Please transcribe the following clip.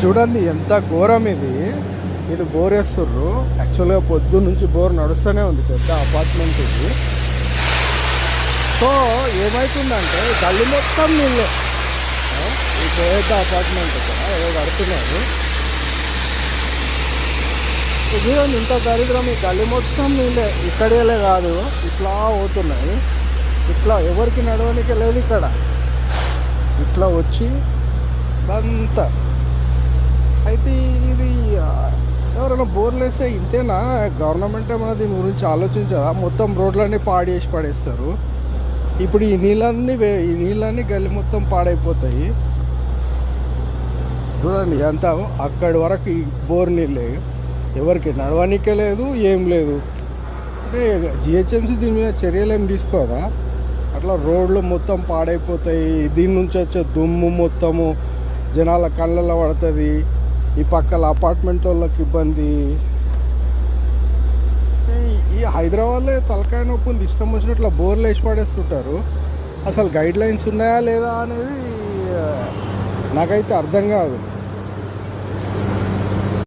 చూడండి ఎంత ఘోరం ఇది. వీళ్ళు బోర్ వేస్తుర్రు. యాక్చువల్గా పొద్దు నుంచి బోర్ నడుస్తూనే ఉంది. పెద్ద అపార్ట్మెంట్ ఇది. సో ఏమవుతుందంటే గల్లి మొత్తం నీళ్ళే. ఈ పెద్ద అపార్ట్మెంట్ ఇక్కడ ఏదో కడుతున్నారు. చూడండి ఇంత దరిద్రం. ఈ గల్లి మొత్తం నీళ్ళే. ఇక్కడేలే కాదు, ఇట్లా పోతున్నాయి. ఇట్లా ఎవరికి నడవడానికి లేదు ఇక్కడ. ఇట్లా వచ్చి అంతా అయితే ఇది ఎవరైనా బోర్లు వేస్తే ఇంతేనా? గవర్నమెంట్ ఏమైనా దీని గురించి ఆలోచించదా? మొత్తం రోడ్లన్నీ పాడేసి పడేస్తారు. ఇప్పుడు ఈ నీళ్ళన్నీ గల్లి మొత్తం పాడైపోతాయి. చూడండి అంతా అక్కడి వరకు ఈ బోర్ నీళ్ళే. ఎవరికి నడవనికే లేదు, ఏం లేదు. అంటే జిహెచ్ఎంసీ దీని మీద చర్యలు ఏం తీసుకోదా? అట్లా రోడ్లు మొత్తం పాడైపోతాయి. దీని నుంచి వచ్చే దుమ్ము మొత్తము జనాల కళ్ళల్లో పడుతుంది. ఈ పక్కల అపార్ట్మెంట్ వాళ్ళకి ఇబ్బంది. ఈ హైదరాబాద్లో తలకాయ నొప్పులు ఇష్టం వచ్చినట్లు బోర్లు వేసి పడేస్తుంటారు. అసలు గైడ్ లైన్స్ ఉన్నాయా లేదా అనేది నాకైతే అర్థం కాదు.